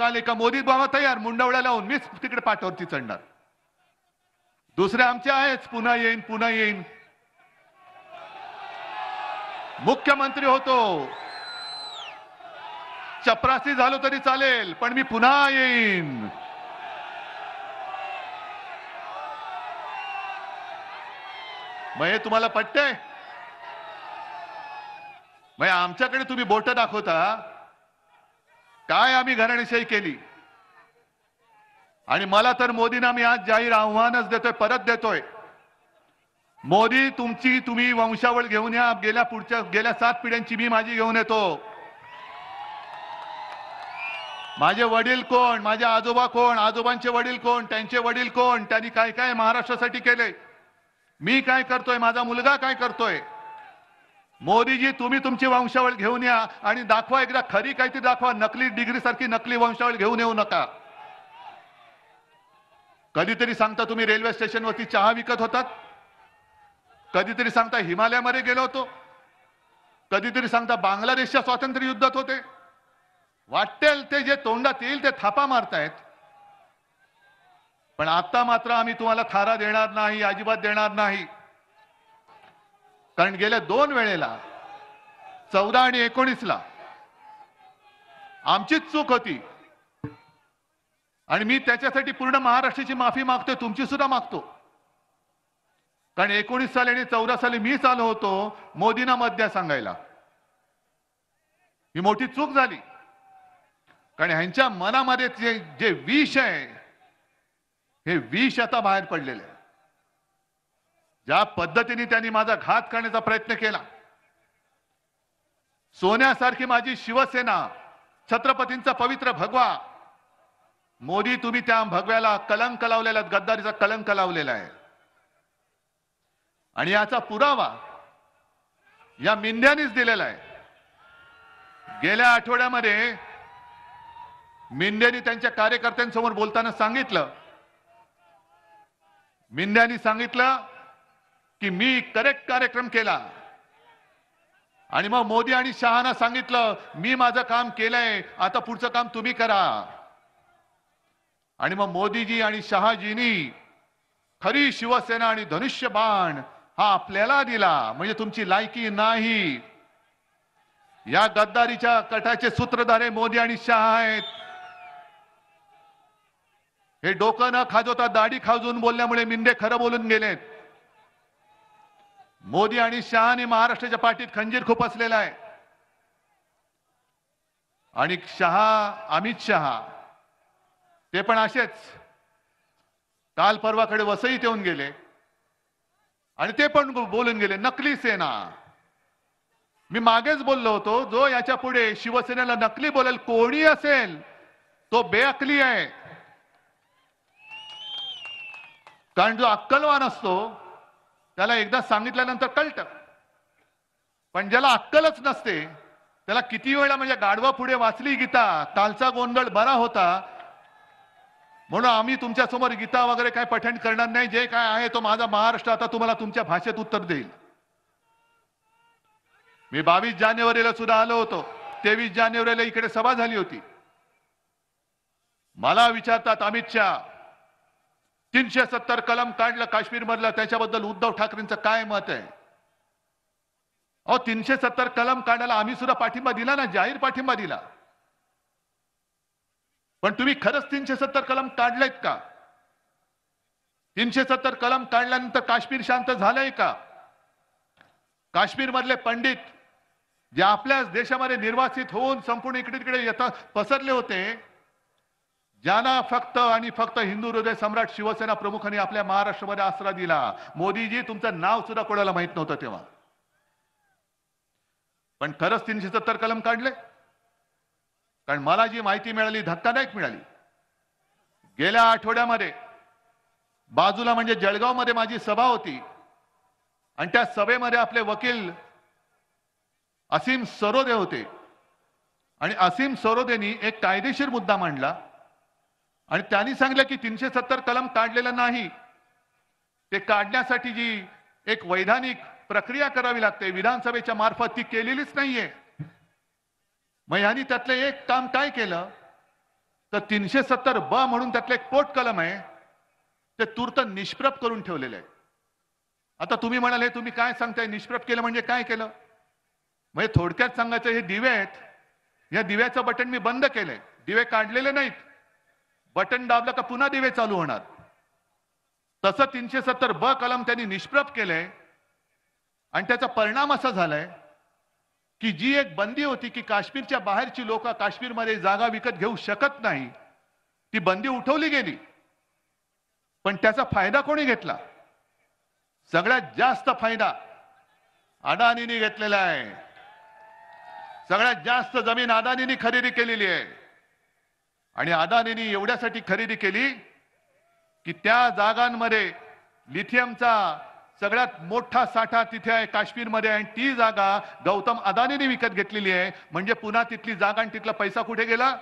लोक आले का मोदी बाबा तयार, मुंडवळ्या लावून मीच तिकडे पाठवरती चढणार. दुसरे आमचे आहेच, पुन्हा येईन पुन्हा येईन. मुख्यमंत्री होतो, चपरासी झालो तरी चालेल, पण मी पुन्हा येईन. मग हे तुम्हाला पटतंय? मग आमच्याकडे तुम्ही बोट दाखवता काय आम्ही घराणेशाही केली. आणि मला तर मोदींना मी आज जाहीर आव्हानच देतोय, परत देतोय. मोदी तुम्ही वंशावळ घेऊन या, गेल्या 7 पिढ्यांची मी माझी घेऊन येतो. माझे वडील कोण, माझे आजोबा कोण, आजोबांचे वडील कोण, त्यांचे वडील कोण, त्यांनी काय काय महाराष्ट्रासाठी केले, मी काय करतोय, माझा मुलगा काय करतोय. मोदीजी तुम्ही तुमची वंशावळ घेऊन या आणि दाखवा, एकदा खरी काहीतरी दाखवा. नकली डिग्री सारखी नकली वंशावळ घेऊन येऊ नका. कधीतरी सांगता तुम्ही रेल्वे स्टेशनवरती चहा विकत होतात, कधीतरी सांगता हिमालयामध्ये गेलो होतो, कधीतरी सांगता बांगलादेशच्या स्वातंत्र्य युद्धात होते. वाटेल ते जे तोंडात येईल ते थापा मारतायत. पण आता मात्र आम्ही तुम्हाला थारा देणार नाही, अजिबात देणार नाही. कारण गेल्या 2 वेळेला 14 आणि 19ला आमचीच चूक होती आणि मी त्याच्यासाठी पूर्ण महाराष्ट्राची माफी मागतोय, तुमची सुद्धा मागतो. कारण 19 साली आणि 14 साली मीच आलो होतो मोदींना मत द्या सांगायला. ही मोठी चूक झाली. कारण ह्यांच्या मनामध्ये जे विष आहे, हे विष आता बाहेर पडलेलं आहे. ज्या पद्धतीने त्यांनी माझा घात करण्याचा प्रयत्न केला, सोन्यासारखी माझी शिवसेना, छत्रपतींचा पवित्र भगवा, मोदी तुम्ही त्या भगव्याला कलंक लावलेला, गद्दारीचा कलंक लावलेला आहे. आणि याचा पुरावा या मिंद्यांनीच दिलेला आहे. गेल्या आठवड्यामध्ये मिंद्यांनी त्यांच्या कार्यकर्त्यांसमोर बोलताना सांगितलं, मिंद्यांनी सांगितलं की मी करेक्ट कार्यक्रम केला. आणि मग मोदी आणि शहाना सांगितलं मी माझं काम केलंय, आता पुढचं काम तुम्ही करा. आणि मग मोदीजी आणि शहाजींनी खरी शिवसेना आणि धनुष्यबाण हा आपल्याला दिला. म्हणजे तुमची लायकी नाही. या गद्दारीच्या कटाचे सूत्रधार मोदी आणि शहा आहेत. हे डोकं न खाजवता दाढी खाजवून बोलल्यामुळे मिंदे खरं बोलून गेलेत. मोदी आणि शहाने महाराष्ट्राच्या पाठीत खंजीर खुपसलेला आहे. आणि अमित शहा ते पण असेच काल परवाकडे वसईत येऊन गेले आणि ते पण बोलून गेले नकली सेना. मी मागेच बोललो होतो, जो याच्या पुढे शिवसेनेला नकली बोलेल कोणी असेल तो बेअकली आहे. कारण जो अक्कलवान असतो त्याला एकदा सांगितल्यानंतर कळतं. पण ज्याला अक्कलच नसते त्याला किती वेळा, म्हणजे गाढवा पुढे वाचली गीता, कालचा गोंधळ बरा होता म्हणून आम्ही तुमच्या समोर गीता वगैरे काय पठण करणार नाही. जे काय आहे तो माझा महाराष्ट्र आता तुम्हाला तुमच्या भाषेत उत्तर देईल. मी 22 जानेवारीला सुद्धा आलो होतो. 23 जानेवारीला इकडे सभा झाली होती. मला विचारतात अमित शहा 370 कलम काढलं काश्मीर मधलं, त्याच्याबद्दल उद्धव ठाकरेंचं काय मत आहे. अहो 370 कलम काढायला आम्ही सुद्धा पाठिंबा दिला ना, जाहीर पाठिंबा दिला. पण तुम्ही खरंच 370 कलम काढलेत का? 370 कलम काढल्यानंतर काश्मीर शांत झालंय का? काश्मीर मधले पंडित जे आपल्याच देशामध्ये निर्वासित होऊन संपूर्ण इकडे तिकडे येतात पसरले होते, ज्यांना फक्त आणि फक्त हिंदू हृदय सम्राट शिवसेना प्रमुखांनी आपल्या महाराष्ट्रामध्ये आसरा दिला. मोदीजी तुमचं नाव सुद्धा कोणाला माहित नव्हतं तेव्हा. पण खरंच 370 कलम काढले? कारण मला जी माहिती मिळाली धक्कादायक मिळाली. गेल्या आठवड्यामध्ये बाजूला म्हणजे जळगाव मध्ये माझी सभा होती आणि त्या सभेमध्ये आपले वकील असीम सरोदे होते. आणि असीम सरोदेनी एक कायदेशीर मुद्दा मांडला आणि त्यांनी सांगितलं की 370 कलम काढलेलं नाही, ते काढण्यासाठी जी एक वैधानिक प्रक्रिया करावी लागते विधानसभेच्या मार्फत ती केलेलीच नाहीये. मग यांनी त्यातलं एक काम काय केलं, तर 370 म्हणून त्यातलं एक पोट कलम आहे ते तूर्त निष्प्रभ करून ठेवलेलं आहे. आता तुम्ही म्हणाले तुम्ही काय सांगताय निष्प्रभ केलं म्हणजे काय केलं? म्हणजे थोडक्यात सांगायचं हे दिवे आहेत, या दिव्याचं बटन मी बंद केलंय, दिवे काढलेले नाहीत, बटन दाबलं का पुन्हा दिवे चालू होणार. तसं 370 कलम त्यांनी निष्प्रभ केलंय आणि त्याचा परिणाम असा झालाय की जी एक बंदी होती की काश्मीरच्या बाहेरची लोक काश्मीरमध्ये जागा विकत घेऊ शकत नाही, ती बंदी उठवली गेली. पण त्याचा फायदा कोणी घेतला? सगळ्यात जास्त फायदा अदानींनी घेतलेला आहे. सगळ्यात जास्त जमीन अदानींनी खरेदी केलेली आहे आणि अदानींनी एवढ्यासाठी खरेदी केली की त्या जागांमध्ये लिथियमचा सगळ्यात मोठा साठा तिथे आहे काश्मीरमध्ये आणि ती जागा गौतम अदानींनी विकत घेतलेली आहे. म्हणजे पुन्हा तिथली जागा आणि तिथला पैसा कुठे गेला?